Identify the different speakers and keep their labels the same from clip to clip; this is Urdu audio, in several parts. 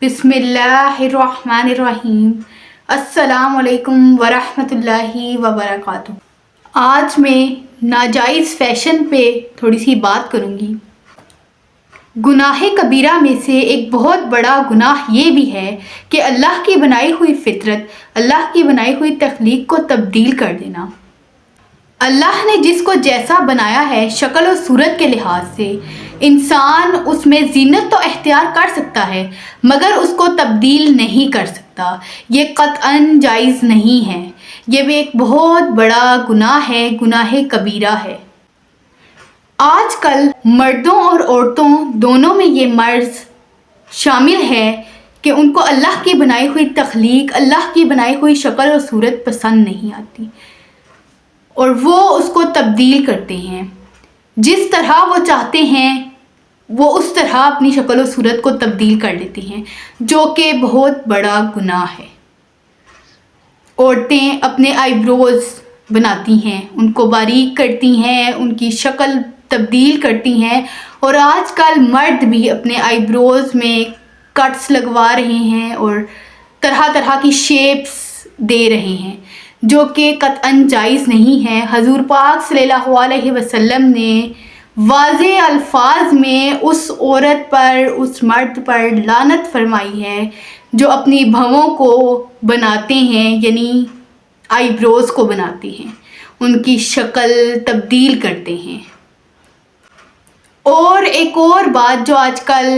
Speaker 1: بسم اللہ الرحمن الرحیم۔ السلام علیکم ورحمۃ اللہ وبرکاتہ۔ آج میں ناجائز فیشن پہ تھوڑی سی بات کروں گی۔ گناہ کبیرہ میں سے ایک بہت بڑا گناہ یہ بھی ہے کہ اللہ کی بنائی ہوئی فطرت، اللہ کی بنائی ہوئی تخلیق کو تبدیل کر دینا۔ اللہ نے جس کو جیسا بنایا ہے شکل و صورت کے لحاظ سے، انسان اس میں زینت تو اختیار کر سکتا ہے مگر اس کو تبدیل نہیں کر سکتا۔ یہ قطعاً جائز نہیں ہے، یہ بھی ایک بہت بڑا گناہ ہے، گناہ کبیرہ ہے۔ آج کل مردوں اور عورتوں دونوں میں یہ مرض شامل ہے کہ ان کو اللہ کی بنائی ہوئی تخلیق، اللہ کی بنائی ہوئی شکل و صورت پسند نہیں آتی اور وہ اس کو تبدیل کرتے ہیں۔ جس طرح وہ چاہتے ہیں وہ اس طرح اپنی شکل و صورت کو تبدیل کر لیتے ہیں، جو کہ بہت بڑا گناہ ہے۔ عورتیں اپنے آئی بروز بناتی ہیں، ان کو باریک کرتی ہیں، ان کی شکل تبدیل کرتی ہیں، اور آج کل مرد بھی اپنے آئی بروز میں کٹس لگوا رہے ہیں اور طرح طرح کی شیپس دے رہے ہیں، جو کہ قطعاً جائز نہیں ہے۔ حضور پاک صلی اللہ علیہ وسلم نے واضح الفاظ میں اس عورت پر، اس مرد پر لعنت فرمائی ہے جو اپنی بھووں کو بناتے ہیں، یعنی آئی بروز کو بناتے ہیں، ان کی شکل تبدیل کرتے ہیں۔ اور ایک اور بات جو آج کل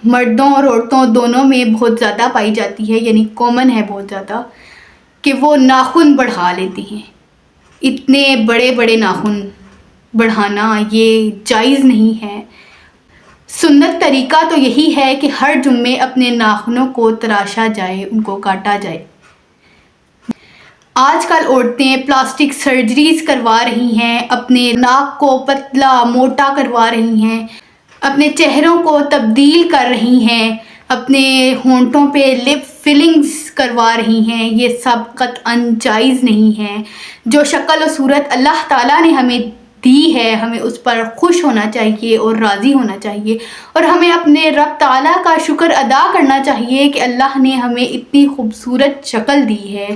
Speaker 1: مردوں اور عورتوں دونوں میں بہت زیادہ پائی جاتی ہے، یعنی کامن ہے بہت زیادہ، کہ وہ ناخن بڑھا لیتے ہیں۔ اتنے بڑے بڑے ناخن بڑھانا یہ جائز نہیں ہے۔ سنت طریقہ تو یہی ہے کہ ہر جمعے اپنے ناخنوں کو تراشا جائے، ان کو کاٹا جائے۔ آج کل عورتیں پلاسٹک سرجریز کروا رہی ہیں، اپنے ناک کو پتلا موٹا کروا رہی ہیں، اپنے چہروں کو تبدیل کر رہی ہیں، اپنے ہونٹوں پہ لپ فلنگز کروا رہی ہیں۔ یہ سب قطعاً جائز نہیں ہے۔ جو شکل و صورت اللہ تعالیٰ نے ہمیں دی ہے، ہمیں اس پر خوش ہونا چاہیے اور راضی ہونا چاہیے، اور ہمیں اپنے رب تعالیٰ کا شکر ادا کرنا چاہیے کہ اللہ نے ہمیں اتنی خوبصورت شکل دی ہے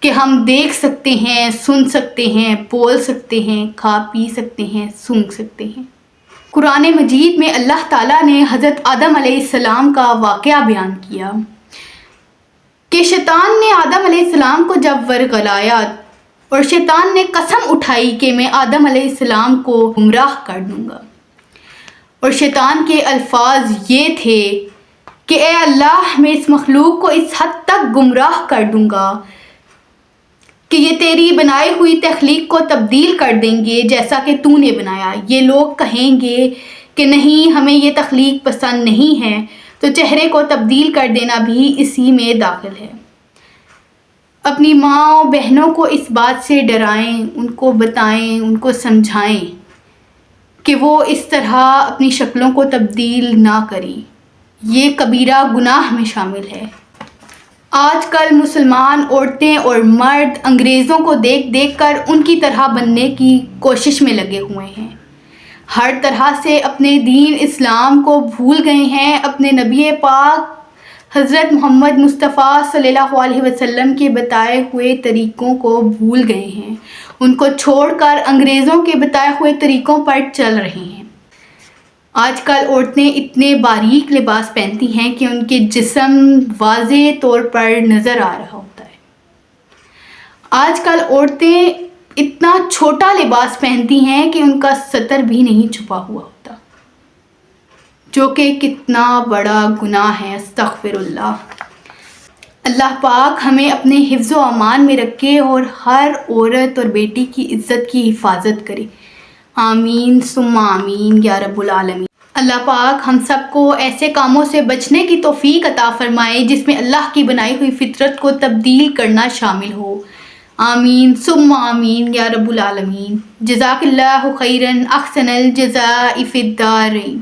Speaker 1: کہ ہم دیکھ سکتے ہیں، سن سکتے ہیں، بول سکتے ہیں، کھا پی سکتے ہیں، سونگھ سکتے ہیں۔ قرآن مجید میں اللہ تعالیٰ نے حضرت آدم علیہ السلام کا واقعہ بیان کیا کہ شیطان نے آدم علیہ السلام کو جب ورگلایا اور شیطان نے قسم اٹھائی کہ میں آدم علیہ السلام کو گمراہ کر دوں گا، اور شیطان کے الفاظ یہ تھے کہ اے اللہ، میں اس مخلوق کو اس حد تک گمراہ کر دوں گا کہ یہ تیری بنائی ہوئی تخلیق کو تبدیل کر دیں گے جیسا کہ تو نے بنایا۔ یہ لوگ کہیں گے کہ نہیں، ہمیں یہ تخلیق پسند نہیں ہے، تو چہرے کو تبدیل کر دینا بھی اسی میں داخل ہے۔ اپنی ماں اور بہنوں کو اس بات سے ڈرائیں، ان کو بتائیں، ان کو سمجھائیں کہ وہ اس طرح اپنی شکلوں کو تبدیل نہ کریں۔ یہ کبیرہ گناہ میں شامل ہے۔ آج کل مسلمان عورتیں اور مرد انگریزوں کو دیکھ دیکھ کر ان کی طرح بننے کی کوشش میں لگے ہوئے ہیں، ہر طرح سے اپنے دین اسلام کو بھول گئے ہیں، اپنے نبی پاک حضرت محمد مصطفیٰ صلی اللہ علیہ وسلم کے بتائے ہوئے طریقوں کو بھول گئے ہیں، ان کو چھوڑ کر انگریزوں کے بتائے ہوئے طریقوں پر چل رہے ہیں۔ آج کل عورتیں اتنے باریک لباس پہنتی ہیں کہ ان کے جسم واضح طور پر نظر آ رہا ہوتا ہے۔ آج کل عورتیں اتنا چھوٹا لباس پہنتی ہیں کہ ان کا سطر بھی نہیں چھپا ہوا ہوتا، جو کہ کتنا بڑا گناہ ہے۔ استغفر اللہ۔ اللہ پاک ہمیں اپنے حفظ و امان میں رکھے اور ہر عورت اور بیٹی کی عزت کی حفاظت کرے۔ آمین ثم آمین یا رب العالمین۔ اللہ پاک ہم سب کو ایسے کاموں سے بچنے کی توفیق عطا فرمائے جس میں اللہ کی بنائی ہوئی فطرت کو تبدیل کرنا شامل ہو۔ آمین ثم آمین یا رب العالمین۔ جزاک اللہ خیراً، احسن الجزاء فی الدارین۔